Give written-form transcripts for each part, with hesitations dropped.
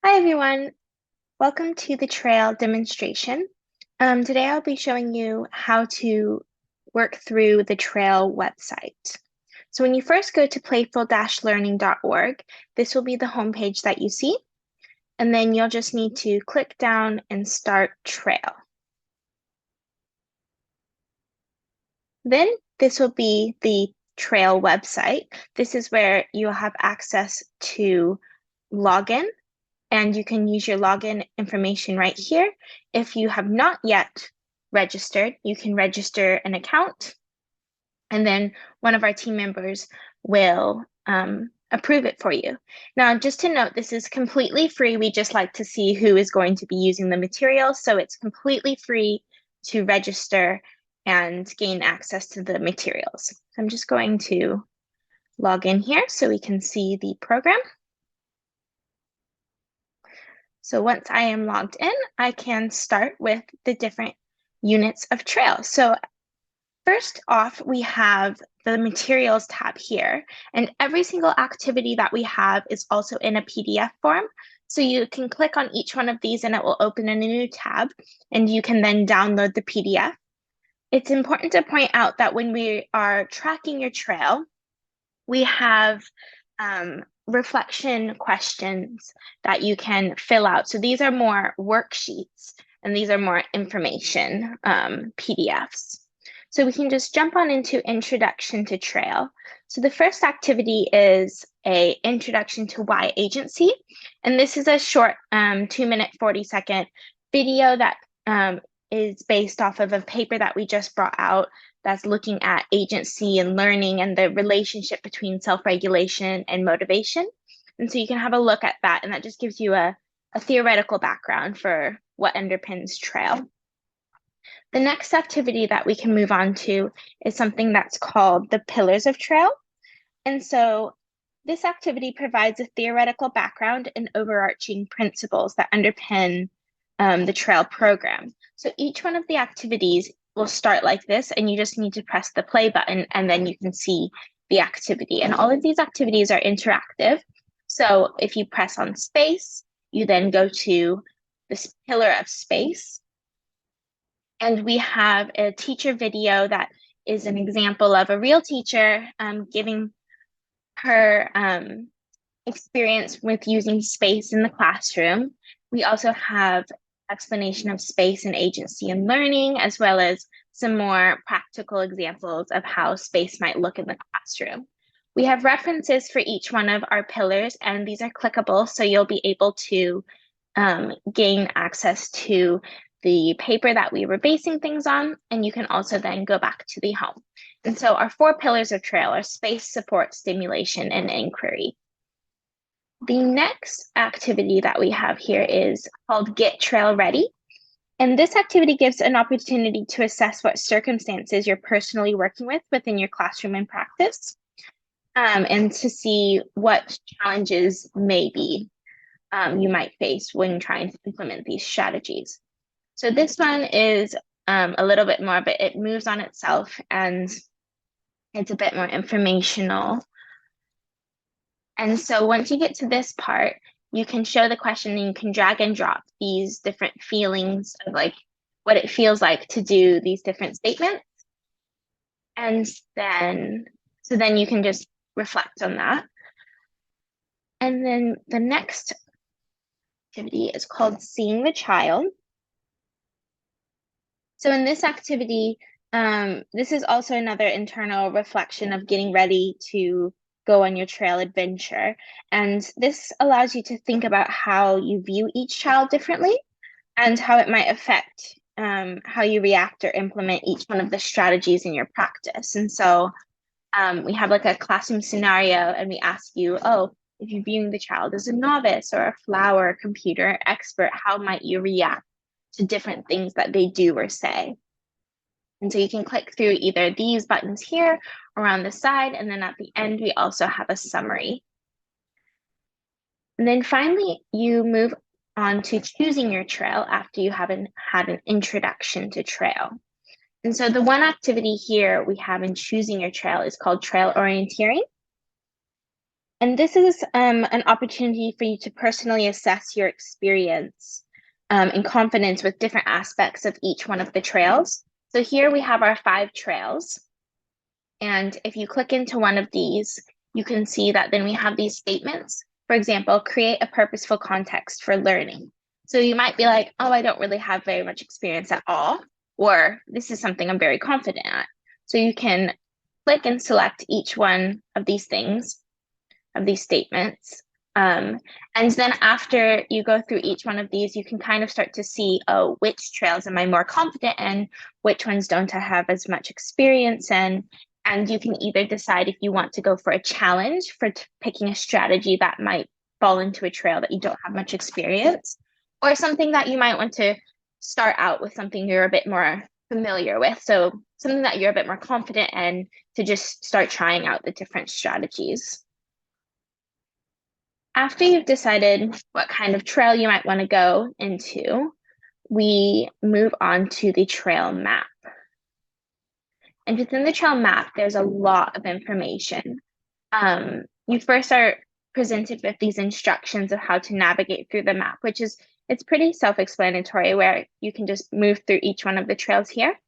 Hi everyone, welcome to the trail demonstration. Today I'll be showing you how to work through the trail website. So when you first go to playful-learning.org, this will be the homepage that you see, and then you'll just need to click down and start trail. Then this will be the trail website. This is where you'll have access to login, and you can use your login information right here. If you have not yet registered, you can register an account, and then one of our team members will approve it for you. Now, just to note, this is completely free. We just like to see who is going to be using the material, so it's completely free to register and gain access to the materials. So I'm just going to log in here so we can see the program. So once I am logged in, I can start with the different units of trail. So first off, we have the materials tab here, and every single activity that we have is also in a PDF form. So you can click on each one of these and it will open in a new tab, and you can then download the PDF. It's important to point out that when we are tracking your trail, we have reflection questions that you can fill out. So these are more worksheets and these are more information PDFs. So we can just jump on into Introduction to Trail. So the first activity is a Introduction to Why Agency. And this is a short 2-minute, 40-second video that is based off of a paper that we just brought out that's looking at agency and learning and the relationship between self-regulation and motivation. And so you can have a look at that, and that just gives you a theoretical background for what underpins trail. The next activity that we can move on to is something that's called the Pillars of Trail. And so this activity provides a theoretical background and overarching principles that underpin the trail program. So each one of the activities will start like this, and you just need to press the play button, and then you can see the activity. And all of these activities are interactive. So if you press on space, you then go to this pillar of space. And we have a teacher video that is an example of a real teacher giving her experience with using space in the classroom. We also have explanation of space and agency and learning, as well as some more practical examples of how space might look in the classroom. We have references for each one of our pillars, and these are clickable, so you'll be able to gain access to the paper that we were basing things on, and you can also then go back to the home. And so our 4 pillars of trail are space, support, stimulation, and inquiry. The next activity that we have here is called Get Trail Ready. And this activity gives an opportunity to assess what circumstances you're personally working with within your classroom and practice, and to see what challenges maybe you might face when trying to implement these strategies. So this one is a little bit more, but it moves on itself and it's a bit more informational. And so once you get to this part, you can show the question and you can drag and drop these different feelings of like what it feels like to do these different statements. And then you can just reflect on that. And then the next activity is called Seeing the Child. So in this activity, this is also another internal reflection of getting ready to go on your trail adventure. And this allows you to think about how you view each child differently and how it might affect how you react or implement each one of the strategies in your practice. And so we have like a classroom scenario and we ask you, oh, if you're viewing the child as a novice or a flower computer expert, how might you react to different things that they do or say? And so you can click through either these buttons here or on the side, and then at the end, we also have a summary. And then finally, you move on to choosing your trail after you haven't had an introduction to trail. And so the one activity here we have in choosing your trail is called trail orienteering. And this is an opportunity for you to personally assess your experience and confidence with different aspects of each one of the trails. So here we have our 5 trails. And if you click into one of these, you can see that then we have these statements. For example, create a purposeful context for learning. So you might be like, oh, I don't really have very much experience at all, or this is something I'm very confident at. So you can click and select each one of these things, of these statements. And then after you go through each one of these, you can kind of start to see, oh, which trails am I more confident in? Which ones don't I have as much experience in? And you can either decide if you want to go for a challenge for picking a strategy that might fall into a trail that you don't have much experience, or something that you might want to start out with something you're a bit more familiar with. So something that you're a bit more confident in to just start trying out the different strategies. After you've decided what kind of trail you might want to go into, we move on to the trail map. And within the trail map, there's a lot of information. You first are presented with these instructions of how to navigate through the map, which is, it's pretty self-explanatory where you can just move through each one of the trails here.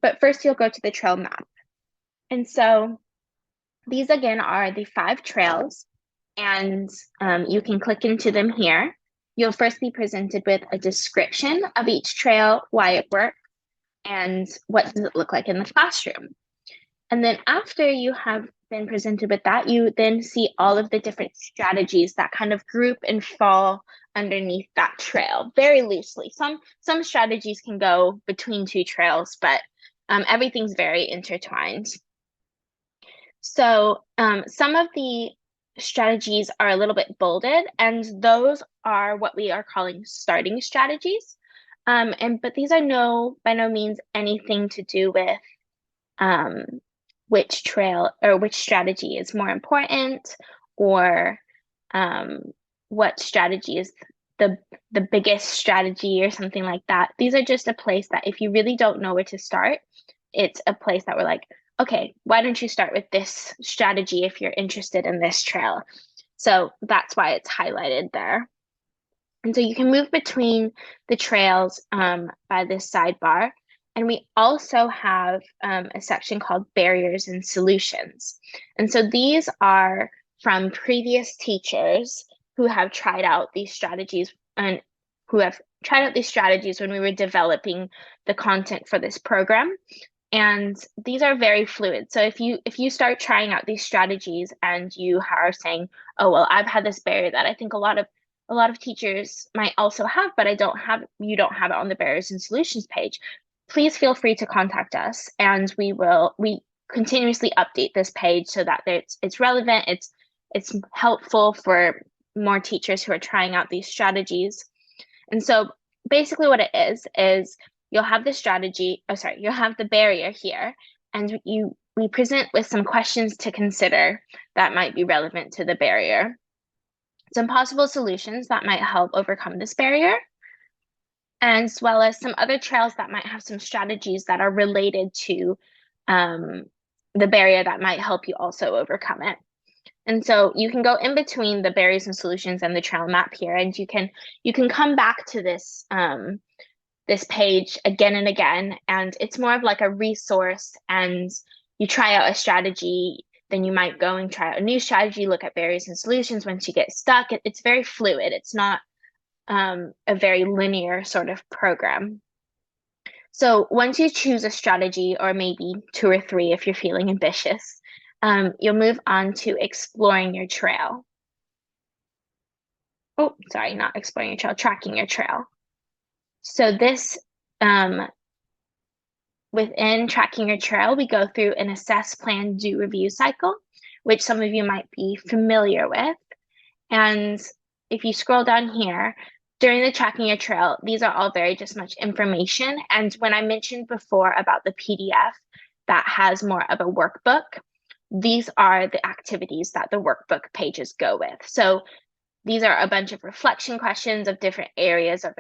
But first you'll go to the trail map. And so these again are the 5 trails, and you can click into them here. You'll first be presented with a description of each trail, why it works, and what does it look like in the classroom. And then after you have been presented with that, you then see all of the different strategies that kind of group and fall underneath that trail very loosely. Some strategies can go between 2 trails, but everything's very intertwined. So some of the strategies are a little bit bolded, and those are what we are calling starting strategies. But these are by no means anything to do with which trail or which strategy is more important, or what strategy is the biggest strategy or something like that. These are just a place that if you really don't know where to start, it's a place that we're like, okay, why don't you start with this strategy if you're interested in this trail? So that's why it's highlighted there. And so you can move between the trails by this sidebar. And we also have a section called barriers and solutions. And so these are from previous teachers who have tried out these strategies and who have tried out these strategies when we were developing the content for this program. And these are very fluid. So if you start trying out these strategies and you are saying, oh, well, I've had this barrier that I think a lot of teachers might also have, but you don't have it on the barriers and solutions page, please feel free to contact us, and we continuously update this page so that it's relevant, it's helpful for more teachers who are trying out these strategies. And so basically what it is you'll have the you'll have the barrier here, and we present with some questions to consider that might be relevant to the barrier. Some possible solutions that might help overcome this barrier, as well as some other trails that might have some strategies that are related to the barrier that might help you also overcome it. And so you can go in between the barriers and solutions and the trail map here, and you can come back to this this page again and again, and it's more of like a resource. And you try out a strategy, then you might go and try out a new strategy, look at barriers and solutions. Once you get stuck, it's very fluid. It's not a very linear sort of program. So once you choose a strategy, or maybe 2 or 3 if you're feeling ambitious, you'll move on to exploring your trail. Oh, sorry, not exploring your trail, tracking your trail. So this, within tracking your trail, we go through an assess, plan, do, review cycle, which some of you might be familiar with. And if you scroll down here, during the tracking your trail, these are all very just much information. And when I mentioned before about the PDF that has more of a workbook, these are the activities that the workbook pages go with. So these are a bunch of reflection questions of different areas of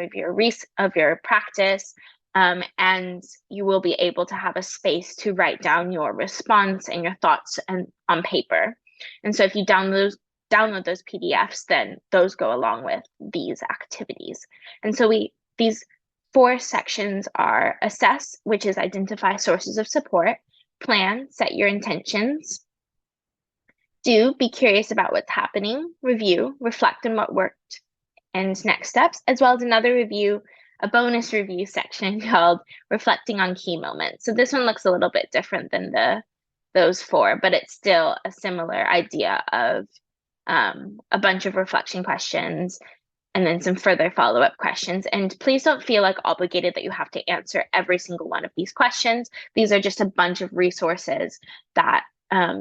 your practice, and you will be able to have a space to write down your response and your thoughts on paper. And so if you download download those PDFs, then those go along with these activities. And so these 4 sections are assess, which is identify sources of support, plan, set your intentions, do, be curious about what's happening, review, reflect on what worked, and next steps, as well as another review, a bonus review section called reflecting on key moments. So this one looks a little bit different than those 4, but it's still a similar idea of a bunch of reflection questions and then some further follow-up questions. And please don't feel like obligated that you have to answer every single one of these questions. These are just a bunch of resources that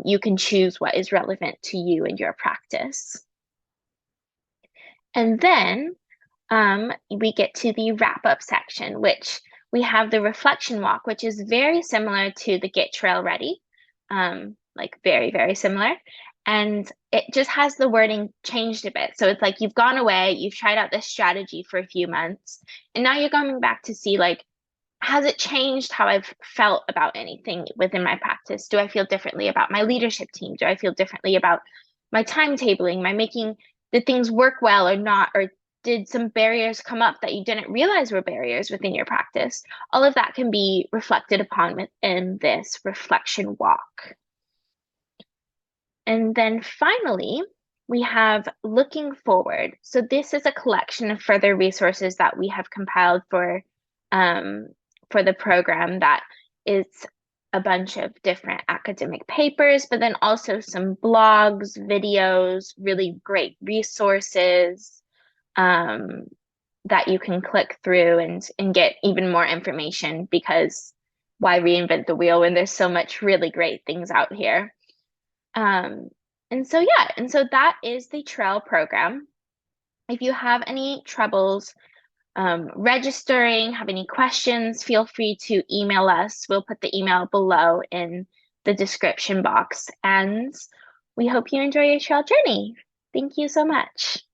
you can choose what is relevant to you and your practice. And then we get to the wrap-up section, which we have the reflection walk, which is very similar to the Get Trail Ready, like very, very similar. And it just has the wording changed a bit. So it's like you've gone away, you've tried out this strategy for a few months, and now you're coming back to see, like, has it changed how I've felt about anything within my practice? Do I feel differently about my leadership team? Do I feel differently about my timetabling, my making the things work well or not? Or did some barriers come up that you didn't realize were barriers within your practice? All of that can be reflected upon within this reflection walk. And then finally, we have looking forward. So this is a collection of further resources that we have compiled for the program. That is a bunch of different academic papers, but then also some blogs, videos, really great resources that you can click through and get even more information, because why reinvent the wheel when there's so much really great things out here. And so that is the Trail program. If you have any troubles registering, have any questions, feel free to email us. We'll put the email below in the description box. And we hope you enjoy your trail journey. Thank you so much.